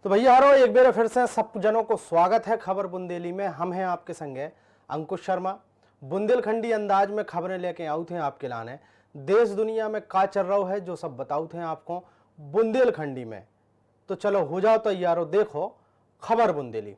तो भैया हारो एक बार फिर से सब जनों को स्वागत है खबर बुंदेली में। हम हैं आपके संगे अंकुश शर्मा। बुंदेलखंडी अंदाज में खबरें लेके आऊ थे आपके लाने। देश दुनिया में का चल रहा है जो सब बताऊ थे आपको बुंदेलखंडी में। तो चलो हो जाओ तैयारो, देखो खबर बुंदेली।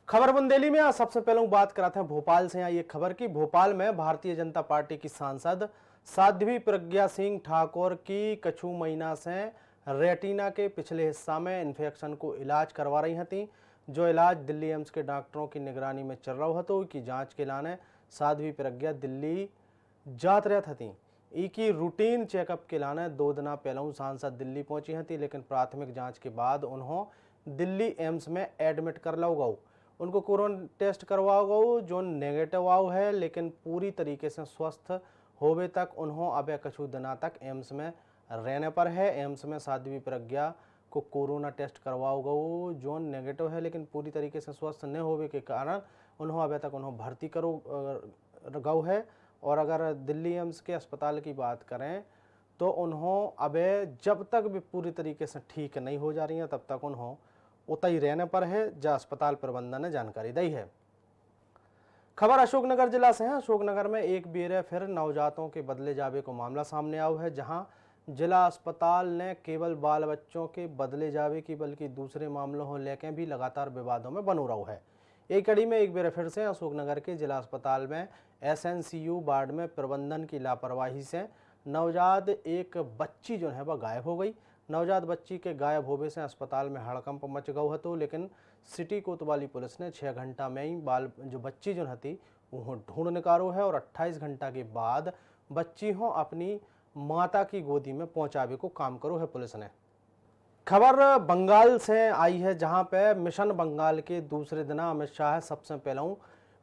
खबर बुंदेली में आज सबसे पहले बात कराते हैं भोपाल से। आई एक खबर की भोपाल में भारतीय जनता पार्टी की सांसद साध्वी प्रज्ञा सिंह ठाकुर की कछु महीना से रेटिना के पिछले हिस्सा में इन्फेक्शन को इलाज करवा रही थी। जो इलाज दिल्ली एम्स के डॉक्टरों की निगरानी में चल रहा था की जांच के लाने साध्वी प्रज्ञा दिल्ली जात रह थी। की रूटीन चेकअप के लाने 2 दिन पहले सांसद दिल्ली पहुंची थी, लेकिन प्राथमिक जांच के बाद उन्होंने दिल्ली एम्स में एडमिट कर लो गऊ। उनको कोरोना टेस्ट करवाओ गो जो नेगेटिव आओ है, लेकिन पूरी तरीके से स्वस्थ होवे तक उन्होंने अब कुछ दिनों तक एम्स में रहने पर है। एम्स में साध्वी प्रज्ञा को कोरोना टेस्ट करवाओ गो जो नेगेटिव है, लेकिन पूरी तरीके से स्वस्थ न होवे के कारण उन्होंने अब तक उन्होंने भर्ती करो गौ है। और अगर दिल्ली एम्स के अस्पताल की बात करें तो उन्होंने अब जब तक भी पूरी तरीके से ठीक नहीं हो जा रही हैं तब तक उन्होंने उतई रहने पर है, जहाँ अस्पताल प्रबंधन ने जानकारी दी है। खबर अशोकनगर जिला से है। अशोकनगर में एक बेर फिर नवजातों के बदले जावे को मामला सामने आया है, जहां जिला अस्पताल ने केवल बाल बच्चों के बदले जावे की बल्कि दूसरे मामलों को लेकर भी लगातार विवादों में बनो रहा है। एक कड़ी में एक बेर फिर से अशोकनगर के जिला अस्पताल में SNCU वार्ड में प्रबंधन की लापरवाही से नवजात एक बच्ची जो है वह गायब हो गई। नवजात बच्ची के गायब होने से अस्पताल में हड़कंप मच गया तो, लेकिन सिटी कोतवाली पुलिस ने 6 घंटा में ही जो बच्ची जो थी वो ढूंढ निकालो है और 28 घंटा के बाद बच्ची हो अपनी माता की गोदी में पहुंचावे को काम करो है पुलिस ने। खबर बंगाल से आई है, जहां पे मिशन बंगाल के दूसरे दिन अमित शाह सबसे पहले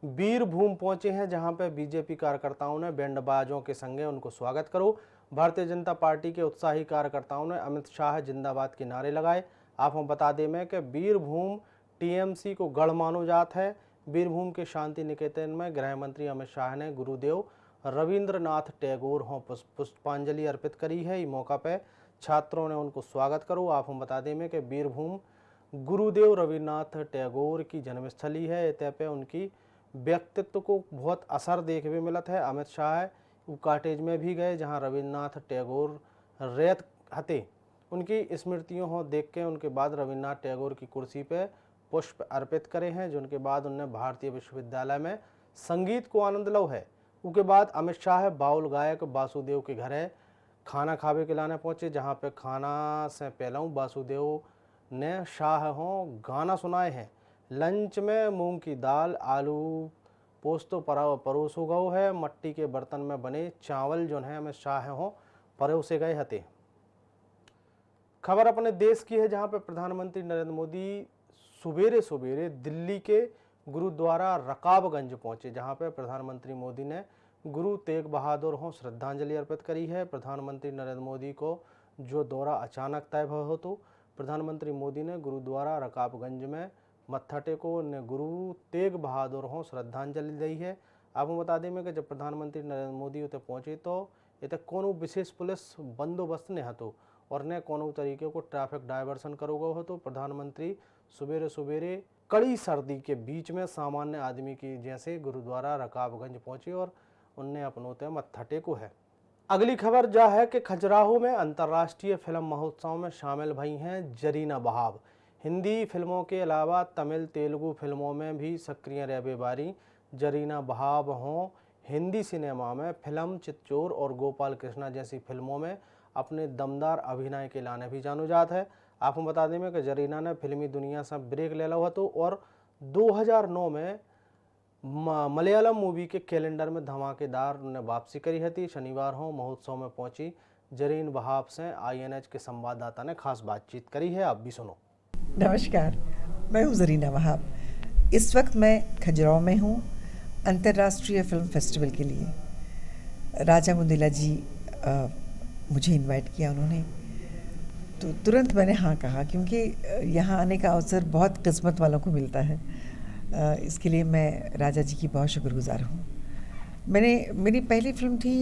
बीरभूम पहुंचे हैं, जहां पे बीजेपी कार्यकर्ताओं ने बैंडबाजों के संगे उनको स्वागत करो। भारतीय जनता पार्टी के उत्साही कार्यकर्ताओं ने अमित शाह जिंदाबाद के नारे लगाए। आप हम बता दें में कि बीरभूम TMC को गढ़ मानो जात है। बीरभूम के शांति निकेतन में गृह मंत्री अमित शाह ने गुरुदेव रविंद्रनाथ टैगोर हों पुष्पांजलि अर्पित करी है। इस मौका पर छात्रों ने उनको स्वागत करो। आप हम बता दें में कि बीरभूम गुरुदेव रविन्द्रनाथ टैगोर की जन्मस्थली है। इतने पे उनकी व्यक्तित्व को बहुत असर देखने मिला है। अमित शाह काटेज में भी गए जहां रविन्द्रनाथ टैगोर रेत हते। उनकी स्मृतियों हो देख के उनके बाद रविन्द्रनाथ टैगोर की कुर्सी पे पुष्प अर्पित करे हैं, जिनके बाद उन्होंने भारतीय विश्वविद्यालय में संगीत को आनंद लो है। उसके बाद अमित शाह बाउल गायक वासुदेव के घरे खाना खावे के लाने पहुंचे, जहां पे खाना से पहले वासुदेव ने शाह हो गाना सुनाए हैं। लंच में मूंग की दाल आलू पोस्तो परोसो गौ है। मट्टी के बर्तन में बने चावल जो है हमें शाह हो परोसे गए हते। खबर अपने देश की है, जहां पर प्रधानमंत्री नरेंद्र मोदी सुबेरे सुबेरे दिल्ली के गुरुद्वारा रकाबगंज पहुंचे, जहां पर प्रधानमंत्री मोदी ने गुरु तेग बहादुर हो श्रद्धांजलि अर्पित करी है। प्रधानमंत्री नरेंद्र मोदी को जो दौरा अचानक तय हो तो प्रधानमंत्री मोदी ने गुरुद्वारा रकाबगंज में मत्था टेको ने गुरु तेग बहादुर हो श्रद्धांजलि दी है। आपको बता दें कि जब प्रधानमंत्री नरेंद्र मोदी उते पहुंचे तो इतने कोनो विशेष पुलिस बंदोबस्त ने हतो और न कोनो तरीके को ट्रैफिक डायवर्सन करोगे हो। तो प्रधानमंत्री सुबेरे सुबेरे कड़ी सर्दी के बीच में सामान्य आदमी की जैसे गुरुद्वारा रकाबगंज पहुंचे और उनने अपनों मत्था टेको है। अगली खबर जा है कि खजुराहो में अंतर्राष्ट्रीय फिल्म महोत्सव में शामिल भई हैं जरीना वहाब। हिंदी फिल्मों के अलावा तमिल तेलुगु फिल्मों में भी सक्रिय रहने वाली जरीना वहाब हों हिंदी सिनेमा में फिल्म चित्चोर और गोपाल कृष्णा जैसी फिल्मों में अपने दमदार अभिनय के लाने भी जानो जात है। आपको बता दें कि जरीना ने फिल्मी दुनिया से ब्रेक ले लो तो और 2009 में मलयालम मूवी के कैलेंडर में धमाकेदार ने वापसी करी थी। शनिवार हो महोत्सव में पहुंची जरीन वहाब से INH के संवाददाता ने खास बातचीत करी है, आप भी सुनो। नमस्कार, मैं हूँ जरीना वहाब। इस वक्त मैं खजुराहो में हूँ अंतर्राष्ट्रीय फिल्म फेस्टिवल के लिए। राजा बुंदेला जी मुझे इनवाइट किया उन्होंने, तो तुरंत मैंने हाँ कहा, क्योंकि यहाँ आने का अवसर बहुत किस्मत वालों को मिलता है। इसके लिए मैं राजा जी की बहुत शुक्रगुजार हूँ। मेरी पहली फिल्म थी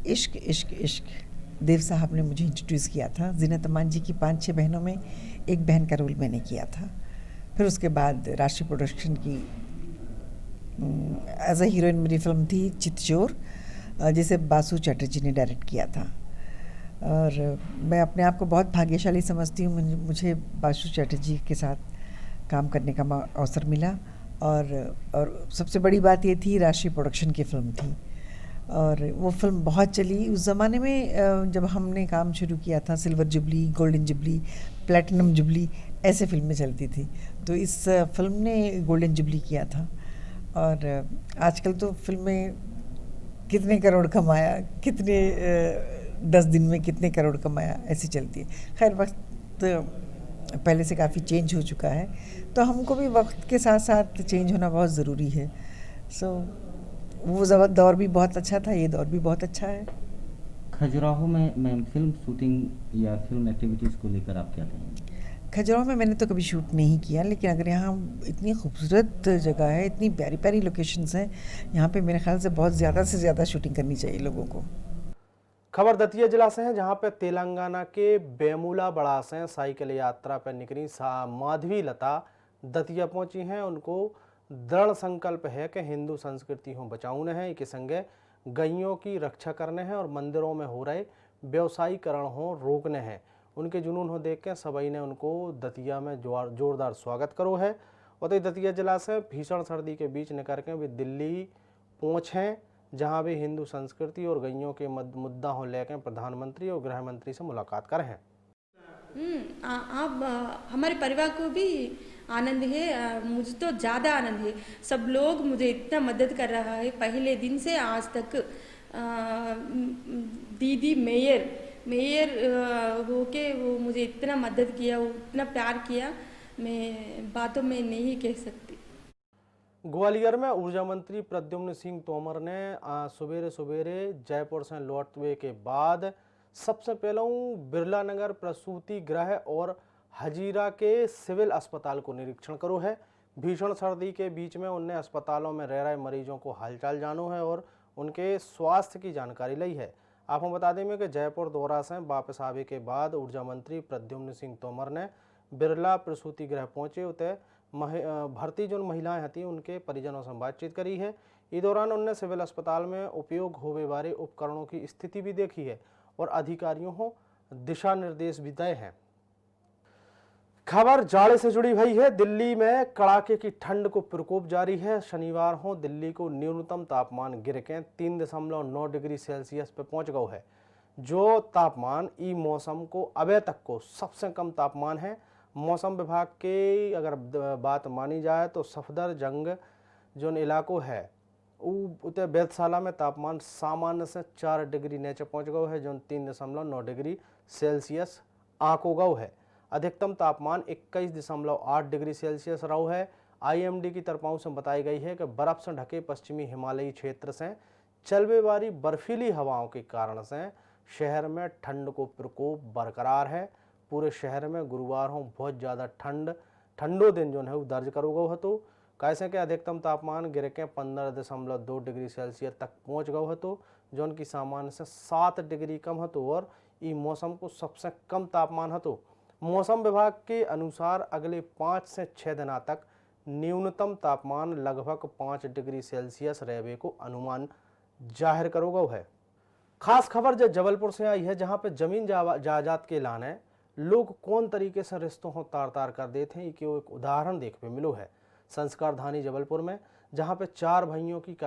इश्क इश्क इश्क। देव साहब ने मुझे इंट्रोड्यूस किया था। ज़ीनत अमान जी की 5-6 बहनों में एक बहन का रोल मैंने किया था। फिर उसके बाद राष्ट्रीय प्रोडक्शन की एज अ हीरोइन मेरी फिल्म थी चितचोर, जिसे बासु चैटर्जी ने डायरेक्ट किया था। और मैं अपने आप को बहुत भाग्यशाली समझती हूँ, मुझे बासु चैटर्जी के साथ काम करने का अवसर मिला। और सबसे बड़ी बात ये थी, राष्ट्रीय प्रोडक्शन की फ़िल्म थी और वो फिल्म बहुत चली। उस ज़माने में जब हमने काम शुरू किया था, silver jubilee, golden jubilee, platinum jubilee ऐसे फिल्में चलती थी। तो इस फिल्म ने गोल्डन जुबली किया था। और आजकल तो फिल्में कितने करोड़ कमाया, कितने 10 दिन में कितने करोड़ कमाया, ऐसी चलती है। खैर वक्त पहले से काफ़ी चेंज हो चुका है, तो हमको भी वक्त के साथ साथ चेंज होना बहुत ज़रूरी है। वो दौर भी बहुत अच्छा था, ये दौर भी बहुत अच्छा है। खजुराहो में फिल्म शूटिंग या फिल्म एक्टिविटीज़ को लेकर आप क्या कहेंगे? खजुराहो में मैंने तो कभी शूट नहीं किया, लेकिन अगर यहाँ इतनी खूबसूरत जगह है, इतनी प्यारी प्यारी लोकेशंस हैं, यहाँ पे मेरे ख्याल से बहुत ज़्यादा से ज़्यादा शूटिंग करनी चाहिए लोगों को। खबर दतिया जिला से है, जहां पे तेलंगाना के बेमुला बड़ा से साइकिल यात्रा पर निकली माधवी लता दतिया पहुंची हैं। उनको दृढ़ संकल्प है कि हिंदू संस्कृति को बचाउने है, एक संगे गैयों की रक्षा करने हैं और मंदिरों में हो रहे व्यवसायीकरण हो रोकने हैं। उनके जुनून हो देख के सबई ने उनको दतिया में जोरदार स्वागत करो है। और दतिया जिला से भीषण सर्दी के बीच निकल के वे दिल्ली पहुँचे, जहां भी हिंदू संस्कृति और गैयों के मुद्दा हो लेकर प्रधानमंत्री और गृह मंत्री से मुलाकात करें हैं। आप हमारे परिवार को भी आनंद है, मुझे तो ज़्यादा आनंद है। सब लोग मुझे इतना मदद कर रहा है, पहले दिन से आज तक। दीदी मेयर होके वो मुझे इतना मदद किया, वो इतना प्यार किया, मैं बातों में नहीं कह सकती। ग्वालियर में ऊर्जा मंत्री प्रद्युम्न सिंह तोमर ने सवेरे सवेरे जयपुर से लौटने के बाद सबसे पहले बिरला नगर प्रसूति गृह और हजीरा के सिविल अस्पताल को निरीक्षण करो है। भीषण सर्दी के बीच में उनने अस्पतालों में रह रहे मरीजों को हालचाल जानो है और उनके स्वास्थ्य की जानकारी ली है। आपको बता दें कि जयपुर दौरा से वापस आने के बाद ऊर्जा मंत्री प्रद्युम्न सिंह तोमर ने बिरला प्रसूति गृह पहुंचे। उते भर्ती जो महिलाएं थी उनके परिजनों से बातचीत करी है। इस दौरान उनने सिविल अस्पताल में उपयोग होने वाले उपकरणों की स्थिति भी देखी है और अधिकारियों को दिशा निर्देश भी दिए हैं। खबर जाड़े से जुड़ी हुई है। दिल्ली में कड़ाके की ठंड को प्रकोप जारी है। शनिवार को दिल्ली को न्यूनतम तापमान गिर के 3.9 डिग्री सेल्सियस पर पहुंच गया है, जो तापमान ई मौसम को अभी तक को सबसे कम तापमान है। मौसम विभाग के अगर बात मानी जाए तो सफदरजंग जो इलाको है उते वेधशाला में तापमान सामान्य से 4 डिग्री नीचे पहुंच गया है, जो 3.9 डिग्री सेल्सियस आंको गया है। अधिकतम तापमान 21.8 डिग्री सेल्सियस रहा है। आईएमडी की तरफों से बताई गई है कि बर्फ से ढके पश्चिमी हिमालयी क्षेत्र से चलने वाली बर्फीली हवाओं के कारण से शहर में ठंड को प्रकोप बरकरार है। पूरे शहर में गुरुवार को बहुत ज़्यादा ठंडो दिन जो है वो दर्ज करो गो है। तो कैसे के अधिकतम तापमान गिर के 15.2 डिग्री सेल्सियस तक पहुँच गए है, तो जो उनकी सामान्य से 7 डिग्री कम है। तो और ये मौसम को सबसे कम तापमान है। तो मौसम विभाग के अनुसार अगले 5 से 6 दिनों तक न्यूनतम तापमान लगभग 5 डिग्री सेल्सियस रहने को अनुमान जाहिर करो गया है। खास खबर जो जबलपुर से आई है, जहां पे जमीन जायदाद के लाने लोग कौन तरीके से रिश्तों को तार कर देते हैं, कि वो एक उदाहरण देखने मिलो है संस्कार धानी जबलपुर में, जहां पे 4 भाइयों की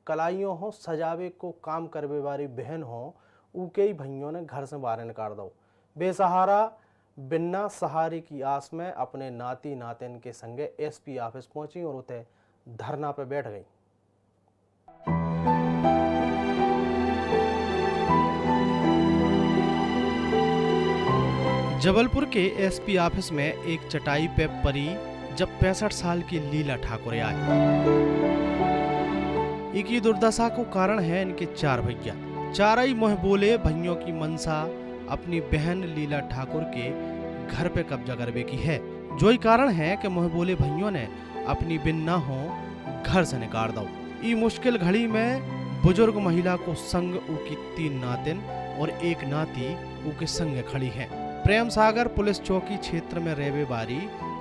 कलाइयों हो सजावे को काम करने वाली बहन हो, उके ही भाइयों ने घर से बाहर निकाल दो। बेसहारा बिना सहारे की आस में अपने नाती नातिन के संगे एसपी ऑफिस पहुंची और उते धरना पे बैठ गई। जबलपुर के एसपी ऑफिस में एक चटाई पे परी जब 65 साल की लीला ठाकुर आई। इनकी दुर्दशा को कारण है इनके 4 भैया। चारई मोह बोले भइयों की मनसा अपनी बहन लीला ठाकुर के घर पे कब्जा करवे की है। जो ही कारण है कि मोह बोले भइयों ने अपनी बिन ना हो घर से निकाल दो। ई मुश्किल घड़ी में बुजुर्ग महिला को संग उकी 3 नातिन और 1 नाती उके संग खड़ी है। प्रेम सागर पुलिस चौकी क्षेत्र में रहवे वाली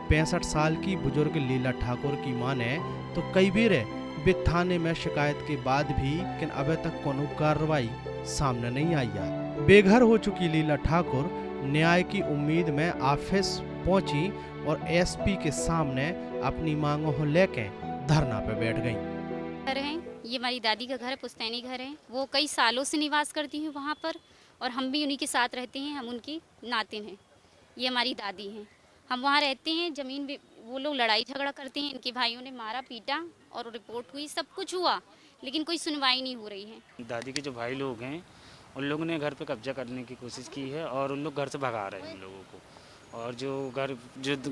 65 साल की बुजुर्ग लीला ठाकुर की मां ने तो कई बार वे थाने में शिकायत के बाद भी लेकिन अभी तक कोनो कार्रवाई सामने नहीं आई है। बेघर हो चुकी लीला ठाकुर न्याय की उम्मीद में ऑफिस पहुंची और एसपी के सामने अपनी मांगों को लेके धरना पे बैठ गई। घर है, ये हमारी दादी का घर है, पुश्तैनी घर है। वो कई सालों से निवास करती हैं वहाँ पर और हम भी उन्हीं के साथ रहते हैं। हम उनकी नातिन हैं। ये हमारी दादी हैं। हम वहाँ रहते हैं। ज़मीन भी वो लोग लड़ाई झगड़ा करते हैं। इनके भाइयों ने मारा पीटा और रिपोर्ट हुई, सब कुछ हुआ, लेकिन कोई सुनवाई नहीं हो रही है। दादी के जो भाई लोग हैं उन लोगों ने घर पे कब्जा करने की कोशिश की है और उन लोग घर से भगा रहे हैं उन लोगों को। और जो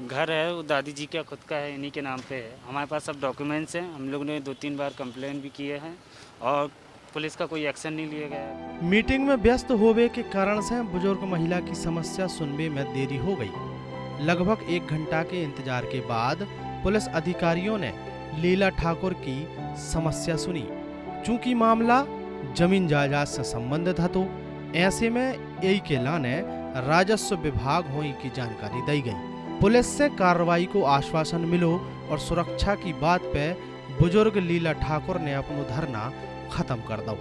घर है वो दादी जी का खुद का है, इन्हीं के नाम पे है। हमारे पास सब डॉक्यूमेंट्स हैं। हम लोग ने 2-3 बार कंप्लेंट भी किए हैं और पुलिस का कोई एक्शन नहीं लिया गया। मीटिंग में व्यस्त होवे के कारण से बुजुर्ग महिला की समस्या सुनने में देरी हो गई। लगभग 1 घंटा के इंतजार के बाद पुलिस अधिकारियों ने लीला ठाकुर की समस्या सुनी। चूंकि मामला जमीन जायदाद से संबंधित था तो ऐसे में यही के लाने राजस्व विभाग होई की जानकारी दी गई। पुलिस से कार्रवाई को आश्वासन मिलो और सुरक्षा की बात पे बुजुर्ग लीला ठाकुर ने अपना धरना खत्म कर दो।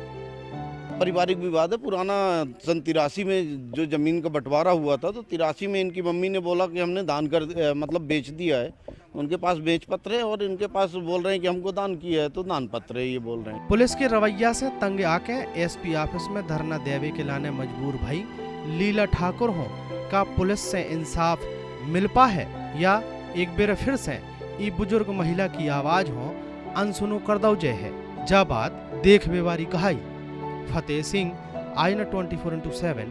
पारिवारिक विवाद है पुराना। सन 83 में जो जमीन का बंटवारा हुआ था तो 83 में इनकी मम्मी ने बोला कि हमने दान कर मतलब बेच दिया है। उनके पास बेच पत्र है और इनके पास बोल रहे हैं कि हमको दान किया है, तो दान पत्र है ये बोल रहे हैं। पुलिस के रवैया से तंग आके एसपी ऑफिस में धरना देवे के लाने मजबूर भई लीला ठाकुर हो का पुलिस से इंसाफ मिल पा है या एक बार फिर से ई बुजुर्ग महिला की आवाज हो अनसुनो कर दो जय है। जा बात देख बेवारी कहाई। फतेह सिंह, आईना 24/7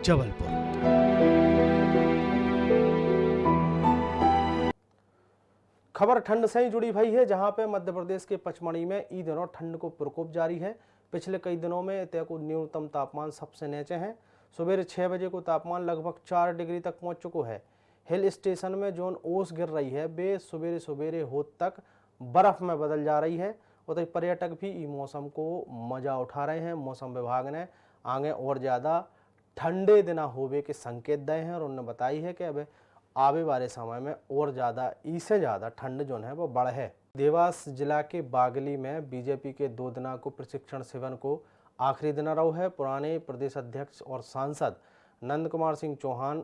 जबलपुर। खबर ठंड से ही जुड़ी भई है, जहां पे मध्य प्रदेश के पचमढ़ी में ई दिनों ठंड को प्रकोप जारी है। पिछले कई दिनों में इतने को न्यूनतम तापमान सबसे नीचे है। सुबह 6 बजे को तापमान लगभग 4 डिग्री तक पहुंच चुका है। हिल स्टेशन में जोन ओस गिर रही है वे सवेरे होत तक बर्फ में बदल जा रही है। उधर पर्यटक भी इस मौसम को मजा उठा रहे हैं। मौसम विभाग ने आगे और ज़्यादा ठंडे दिना होवे के संकेत दिए हैं और उन्होंने बताई है कि अब आवे वाले समय में और ज़्यादा इससे ज़्यादा ठंड जो है वो बढ़ है। देवास जिला के बागली में बीजेपी के 2 दिना को प्रशिक्षण शिविर को आखिरी दिन रहो है। पुराने प्रदेश अध्यक्ष और सांसद नंद कुमार सिंह चौहान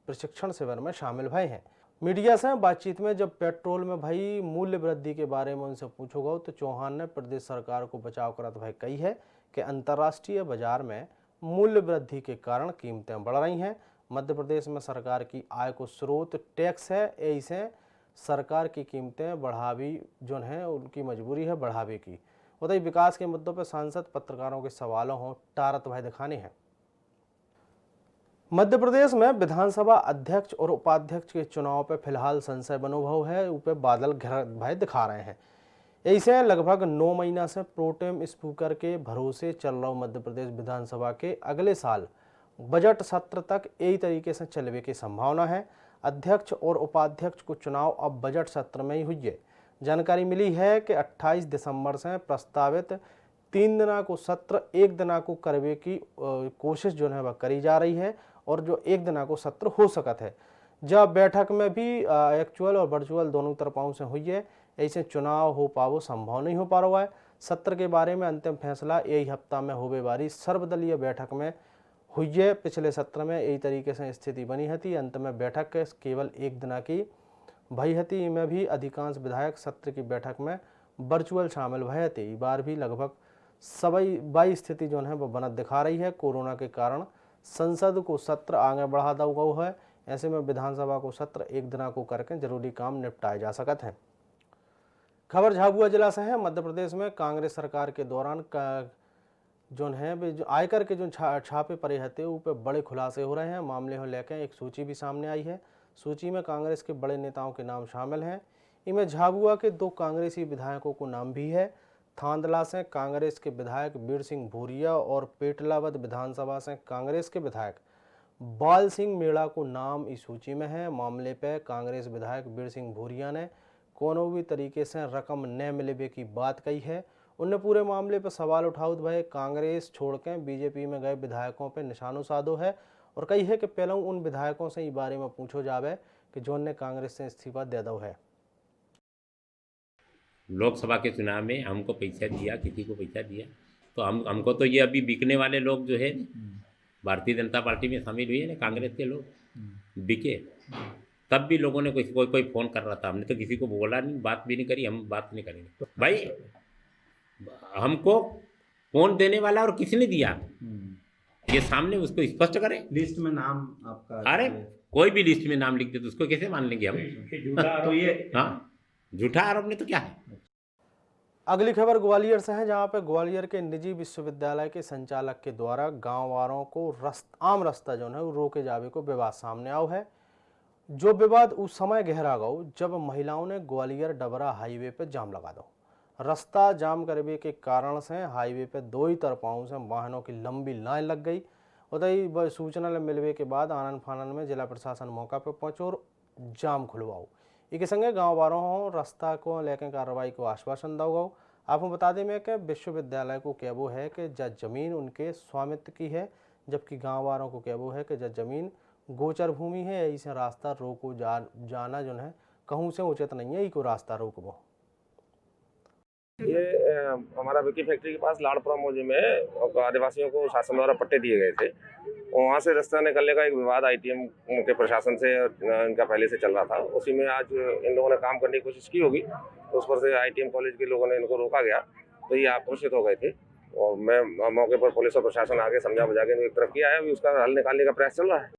प्रशिक्षण शिविर में शामिल भए हैं। मीडिया से बातचीत में जब पेट्रोल में भई मूल्य वृद्धि के बारे में उनसे पूछो गो तो चौहान ने प्रदेश सरकार को बचाव करत भाई कही है कि अंतर्राष्ट्रीय बाजार में मूल्य वृद्धि के कारण कीमतें बढ़ रही हैं। मध्य प्रदेश में सरकार की आय को स्रोत टैक्स है, ऐसे सरकार की कीमतें बढ़ावी जो है उनकी मजबूरी है बढ़ावे की। उधर विकास के मुद्दों पर सांसद पत्रकारों के सवालों हो टारत भाई दिखाने हैं। मध्य प्रदेश में विधानसभा अध्यक्ष और उपाध्यक्ष के चुनाव पर फिलहाल संशय मनोभाव है, ऊपर बादल घिर भाई दिखा रहे हैं। ऐसे लगभग 9 महीना से प्रोटेम स्पीकर के भरोसे चल रहा मध्य प्रदेश विधानसभा के अगले साल बजट सत्र तक यही तरीके से चलने की संभावना है। अध्यक्ष और उपाध्यक्ष को चुनाव अब बजट सत्र में ही हुई है। जानकारी मिली है कि 28 दिसंबर से प्रस्तावित 3 दिना को सत्र 1 दिना को करने की कोशिश जो है वह करी जा रही है और जो 1 दिना को सत्र हो सकता है। जब बैठक में भी एक्चुअल और वर्चुअल दोनों तरफों से हुई है, ऐसे चुनाव हो पावो संभव नहीं हो पा रहा है। सत्र के बारे में अंतिम फैसला यही हफ्ता में होने वाली सर्वदलीय बैठक में हुई है। पिछले सत्र में यही तरीके से स्थिति बनी थी। अंत में बैठक केवल 1 दिना की भई थी। में भी अधिकांश विधायक सत्र की बैठक में वर्चुअल शामिल भये थे। इस बार भी लगभग सभी बाई स्थिति जो है वह बनत दिखा रही है। कोरोना के कारण संसद को सत्र आगे बढ़ा दिया गया है। ऐसे में विधानसभा को सत्र 1 दिना को करके जरूरी काम निपटाए जा सकते हैं। खबर झाबुआ जिला से है। मध्य प्रदेश में कांग्रेस सरकार के दौरान जो है जो आयकर के जो छापे पड़े थे उस पर बड़े खुलासे हो रहे हैं। मामले को लेकर एक सूची भी सामने आई है। सूची में कांग्रेस के बड़े नेताओं के नाम शामिल हैं। इनमें झाबुआ के 2 कांग्रेसी विधायकों को नाम भी है। थांदला से कांग्रेस के विधायक वीर सिंह भूरिया और पेटलावद विधानसभा से कांग्रेस के विधायक बाल सिंह मीणा को नाम इस सूची में है। मामले पर कांग्रेस विधायक वीर सिंह भूरिया ने कोनो भी तरीके से रकम न मिलने की बात कही है। उनने पूरे मामले पर सवाल उठाउत भये कांग्रेस छोड़कर बीजेपी में गए विधायकों पर निशानो साधो है और कही है कि पहले उन विधायकों से इस बारे में पूछो जावे कि जो ने कांग्रेस से इस्तीफा दे दो है। लोकसभा के चुनाव में हमको पैसा दिया, किसी को पैसा दिया, तो हमको तो ये अभी बिकने वाले लोग जो है भारतीय जनता पार्टी में शामिल हुए ना, कांग्रेस के लोग बिके, तब भी लोगों ने कोई फ़ोन कर रहा था, हमने तो किसी को बोला नहीं, बात भी नहीं करी, हम बात नहीं करेंगे। भाई हमको कौन देने वाला और किसने दिया ये सामने उसको स्पष्ट करें। लिस्ट में नाम आपका, अरे कोई भी लिस्ट में नाम लिख दे तो उसको कैसे मान लेंगे हम? तो ये हाँ, झूठा आरोप नहीं तो क्या है। अगली खबर ग्वालियर से है, जहां पे ग्वालियर के निजी विश्वविद्यालय के संचालक के द्वारा गांव वालों को आम रास्ता जो है वो रोके जावे को विवाद सामने आओ है। जो विवाद उस समय गहरा गो जब महिलाओं ने ग्वालियर डबरा हाईवे पे जाम लगा दो। रास्ता जाम करने के कारण से हाईवे पे दो ही तरफाओं से वाहनों की लंबी लाइन लग गई। उतई सूचना मिलने के बाद आनंद फानन में जिला प्रशासन मौका पर पहुंचो और जाम खुलवाओ। इसके संगे गाँव वालों रास्ता को लेकर कार्रवाई को आश्वासन दो। आपको बता दें कि विश्वविद्यालय को कहबो है कि जब जमीन उनके स्वामित्व की है, जबकि गाँव वालों को कहबो है कि जब जमीन गोचर भूमि है, ऐसे रास्ता रोको जाना जो है कहूँ से उचित नहीं है, को रास्ता रोकबो। ये हमारा विकी फैक्ट्री के पास लाड़पुरा मौजे में आदिवासियों को शासन द्वारा पट्टे दिए गए थे। वहाँ से रास्ता निकलने का एक विवाद आईटीएम के प्रशासन से इनका पहले से चल रहा था। उसी में आज इन लोगों ने काम करने की कोशिश की होगी, तो उस पर से आईटीएम कॉलेज के लोगों ने इनको रोका गया, तो ये आक्रोशित हो गए थे और मैं मौके पर पुलिस और प्रशासन आगे समझा बुझा के इनको एक तरफ किया है। अभी उसका हल निकालने का प्रयास चल रहा है।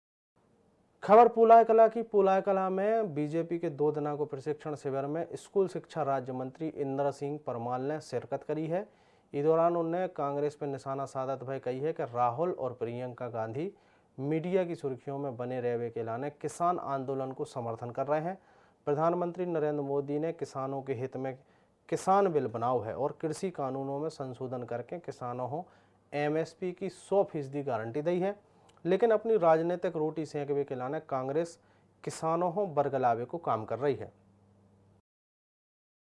खबर पुलाय कला की। पुलाय कला में बीजेपी के 2 दिना को प्रशिक्षण शिविर में स्कूल शिक्षा राज्य मंत्री इंद्र सिंह परमार ने शिरकत करी है। इस दौरान उन्होंने कांग्रेस पर निशाना साधत भय कही है कि राहुल और प्रियंका गांधी मीडिया की सुर्खियों में बने रहने के लाने किसान आंदोलन को समर्थन कर रहे हैं। प्रधानमंत्री नरेंद्र मोदी ने किसानों के हित में किसान बिल बनाओ है और कृषि कानूनों में संशोधन करके किसानों को MSP की 100% गारंटी दी है, लेकिन अपनी राजनीतिक रोटी सेंकवे के लाने कांग्रेस किसानों को बरगलावे को काम कर रही है।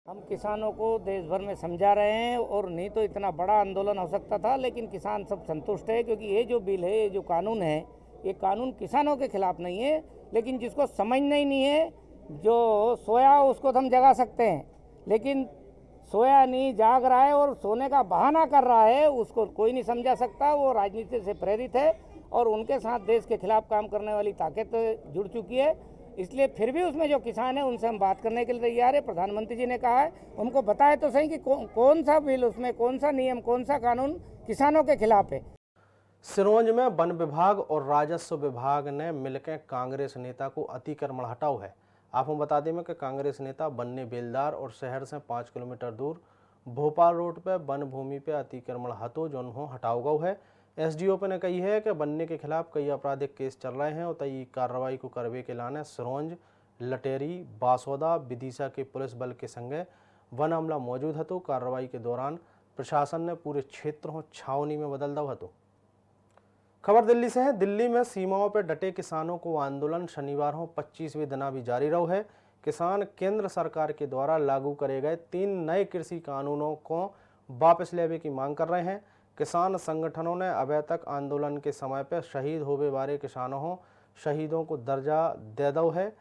हम किसानों को देश भर में समझा रहे हैं और नहीं तो इतना बड़ा आंदोलन हो सकता था, लेकिन किसान सब संतुष्ट है क्योंकि ये जो बिल है, ये जो कानून है, ये कानून किसानों के खिलाफ नहीं है, लेकिन जिसको समझना ही नहीं है, जो सोया उसको तो हम जगा सकते हैं, लेकिन सोया नहीं जाग रहा है और सोने का बहाना कर रहा है, उसको कोई नहीं समझा सकता। वो राजनीति से प्रेरित है और उनके साथ देश के खिलाफ काम करने वाली ताकत जुड़ चुकी है। इसलिए फिर भी उसमें जो किसान है उनसे हम बात करने के लिए तैयार है। प्रधानमंत्री जी ने कहा है, उनको बताए तो सही कि कौन सा बिल, उसमें कौन सा नियम, कौन सा कानून किसानों के खिलाफ है। सिरोंज में वन विभाग और राजस्व विभाग ने मिलकर कांग्रेस नेता को अतिक्रमण हटाओ है। आपको बता दें कि कांग्रेस नेता बन्ने बेलदार और शहर से 5 किलोमीटर दूर भोपाल रोड पर वन भूमि पर अतिक्रमण हटो जो हटाओ गौ है। SDO ने कही है कि बन्ने के खिलाफ कई आपराधिक केस चल रहे हैं और तय कार्रवाई को करवे के लाने सिरोंज, लटेरी, बासोदा, विदिशा के पुलिस बल के संगे वन अमला मौजूद हतो। कार्रवाई के दौरान प्रशासन ने पूरे क्षेत्र को छावनी में बदल दो हतो। खबर दिल्ली से है। दिल्ली में सीमाओं पर डटे किसानों को आंदोलन शनिवार को 25वें दिना भी जारी रहो है। किसान केंद्र सरकार के द्वारा लागू करे गए 3 नए कृषि कानूनों को वापस लेने की मांग कर रहे हैं। किसान संगठनों ने अभी तक आंदोलन के समय पर शहीद होने वाले किसानों को शहीदों को दर्जा दे दो है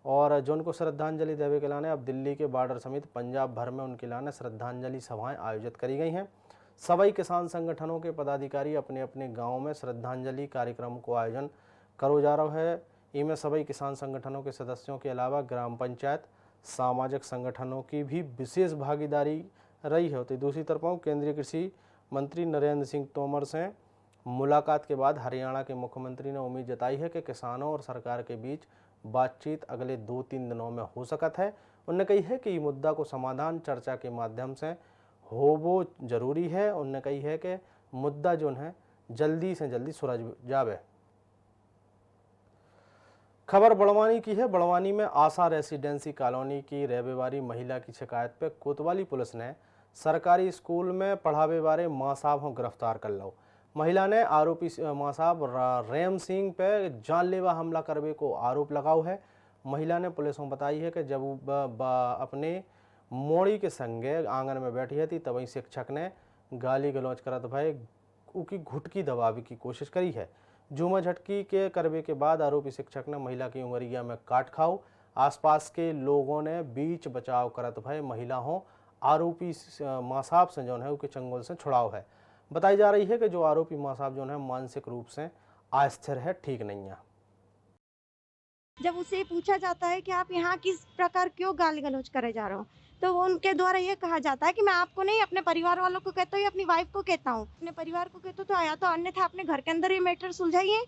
और जो उनको श्रद्धांजलि देवे के लाने अब दिल्ली के बॉर्डर समेत पंजाब भर में उनके लाने श्रद्धांजलि सभाएं आयोजित करी गई हैं। सभी किसान संगठनों के पदाधिकारी अपने अपने गाँव में श्रद्धांजलि कार्यक्रम को आयोजन करो जा रहा है। इनमें सभी किसान संगठनों के सदस्यों के अलावा ग्राम पंचायत, सामाजिक संगठनों की भी विशेष भागीदारी रही है। तो दूसरी तरफ केंद्रीय कृषि मंत्री नरेंद्र सिंह तोमर से मुलाकात के बाद हरियाणा के मुख्यमंत्री ने उम्मीद जताई है कि किसानों और सरकार के बीच बातचीत अगले 2-3 दिनों में हो सकता है। उन्होंने कही है कि मुद्दा को समाधान चर्चा के माध्यम से हो वो जरूरी है। उन्होंने कही है कि मुद्दा जो है जल्दी से जल्दी सुलझ जावे। खबर बड़वानी की है। बड़वानी में आशा रेसिडेंसी कॉलोनी की रहने वाली महिला की शिकायत पर कोतवाली पुलिस ने सरकारी स्कूल में पढ़ावे बारे मां साहब हों गिरफ्तार कर लो। महिला ने आरोपी मां साहब रेम सिंह पे जानलेवा हमला करने को आरोप लगाओ है। महिला ने पुलिस को बताई है कि जब अपने मोड़ी के संगे आंगन में बैठी थी तभी शिक्षक ने गाली गलौज करत भाई उकी घुटकी दबावे की कोशिश करी है। झूमा झटकी के करवे के बाद आरोपी शिक्षक ने महिला की उंगलिया में काट खाओ। आसपास के लोगों ने बीच बचाव करत भाई महिला हो आरोपी मां साहब से जो है उसके चंगुल से छुड़ाव है। बताई जा रही है कि जो आरोपी मां साहब जो है मानसिक रूप से अस्थिर है, ठीक नहीं है। जब उसे पूछा जाता है कि आप यहाँ किस प्रकार क्यों गाली गलौज करे जा रहे हो, तो वो उनके द्वारा ये कहा जाता है कि मैं आपको नहीं अपने परिवार वालों को कहता हूँ या अपनी वाइफ को कहता हूँ। अपने परिवार को कहता हूँ तो आया तो अन्यथा अपने घर के अंदर ये मैटर सुलझाइए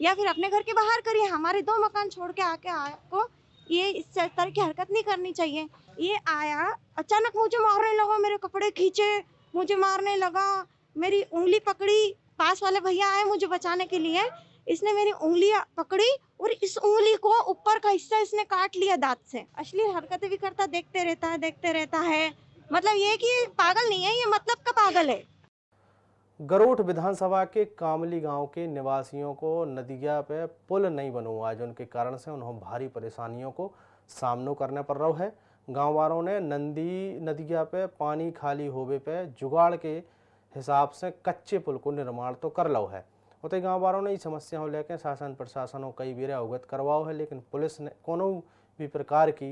या फिर अपने घर के बाहर करिए। हमारे 2 मकान छोड़ के आके आपको ये इस तरह की हरकत नहीं करनी चाहिए। ये आया अचानक मुझे मारने लगा, मेरे कपड़े खींचे, मुझे मारने लगा, मेरी उंगली पकड़ी। पास वाले भैया आए मुझे बचाने के लिए, इसने मेरी उंगली पकड़ी और इस उंगली को ऊपर का हिस्सा इसने काट लिया दांत से। अश्लील हरकतें भी करता, देखते रहता है। मतलब ये कि पागल नहीं है, ये मतलब का पागल है। गरोठ विधानसभा के कामली गांव के निवासियों को नदिया पे पुल नहीं बनो आज उनके कारण से उन्हें भारी परेशानियों को सामना करना पड़ रहा है। गांव वालों ने नदिया पे पानी खाली होवे पे जुगाड़ के हिसाब से कच्चे पुल को निर्माण तो कर लो है। उतने गाँव वालों ने इस समस्या को लेकर शासन प्रशासन को कई बार अवगत करवाओ है, लेकिन पुलिस ने कोनो भी प्रकार की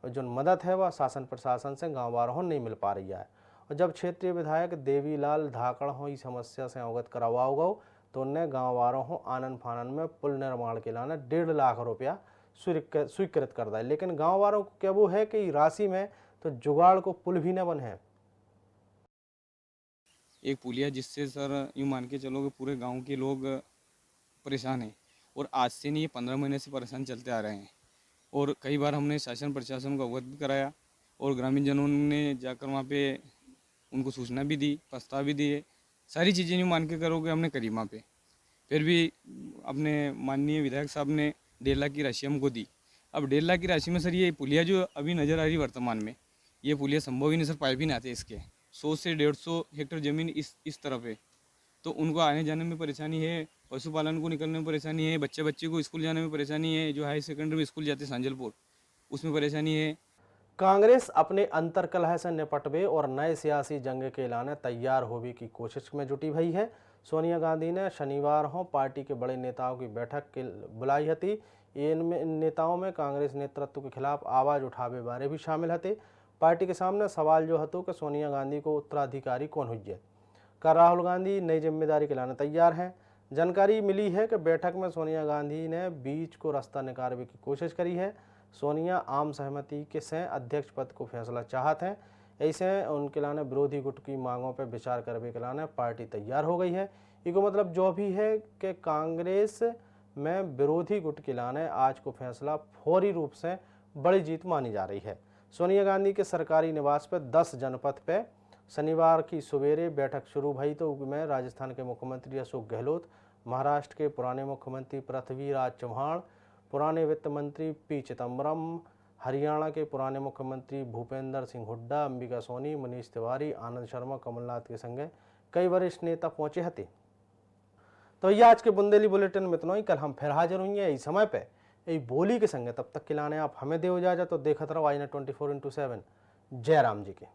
जो मदद है वह शासन प्रशासन से गाँव वालों नहीं मिल पा रही है। और जब क्षेत्रीय विधायक देवीलाल धाकड़ हो इस समस्या से अवगत करवाओ गो तो उनने गाँव वालों को आनंद फानन में पुल निर्माण के लिए 1.5 लाख रुपया स्वीकृत कर दिया, लेकिन गाँव वालों को क्या वो है कि राशि में तो जुगाड़ को पुल भी न बने। एक पुलिया जिससे सर यूँ मान के चलो कि पूरे गांव के लोग परेशान हैं और आज से नहीं 15 महीने से परेशान चलते आ रहे हैं। और कई बार हमने शासन प्रशासन को अवगत भी कराया और ग्रामीण जनों ने जाकर वहाँ पे उनको सूचना भी दी, प्रस्ताव भी दिए, सारी चीज़ें यूँ मान के करो कि हमने करी वहाँ पे। फिर भी अपने माननीय विधायक साहब ने 1.5 लाख की राशि हमको दी। अब 1.5 लाख की राशि में सर ये पुलिया जो अभी नज़र आ रही वर्तमान में, ये पुलिया संभव ही नहीं सर, पाइप ही नहीं आते इसके। 100 से 150 हेक्टेयर ज़मीन इस तरफ है, तो उनको आने जाने में परेशानी है, पशुपालन को निकलने में परेशानी है, बच्चे को स्कूल जाने में परेशानी है, जो हाई सेकेंडरी में स्कूल जाते सांजलपुर उसमें परेशानी है। कांग्रेस अपने अंतर्कलह से निपटवे और नए सियासी जंग के लाने तैयार होने की कोशिश में जुटी हुई है। सोनिया गांधी ने शनिवार को पार्टी के बड़े नेताओं की बैठक बुलाई थी। इन नेताओं में कांग्रेस नेतृत्व के खिलाफ आवाज़ उठावे बारे भी शामिल थे। पार्टी के सामने सवाल जो हतो कि सोनिया गांधी को उत्तराधिकारी कौन हुई का राहुल गांधी नई जिम्मेदारी के लाने तैयार हैं। जानकारी मिली है कि बैठक में सोनिया गांधी ने बीच को रास्ता निकालने की कोशिश करी है। सोनिया आम सहमति के से अध्यक्ष पद को फैसला चाहते हैं, ऐसे उनके लाने विरोधी गुट की मांगों पर विचार करने के लाने पार्टी तैयार हो गई है। इसको मतलब जो भी है कि कांग्रेस में विरोधी गुट के लाने आज को फैसला फौरी रूप से बड़ी जीत मानी जा रही है। सोनिया गांधी के सरकारी निवास पर 10 जनपद पे शनिवार की सवेरे बैठक शुरू भई तो में राजस्थान के मुख्यमंत्री अशोक गहलोत, महाराष्ट्र के पुराने मुख्यमंत्री पृथ्वीराज चौहान, पुराने वित्त मंत्री पी चिदम्बरम, हरियाणा के पुराने मुख्यमंत्री भूपेंद्र सिंह हुड्डा, अंबिका सोनी, मनीष तिवारी, आनंद शर्मा, कमलनाथ के संगे कई वरिष्ठ नेता पहुंचे थे। तो ये आज के बुंदेली बुलेटिन में इतना ही। कल हम फिर हाजिर होंगे इस समय पे यही बोली के संगे। तब तक के लाने आप हमें दे इजाजत तो देखते रहो आई 24/7। जय राम जी के।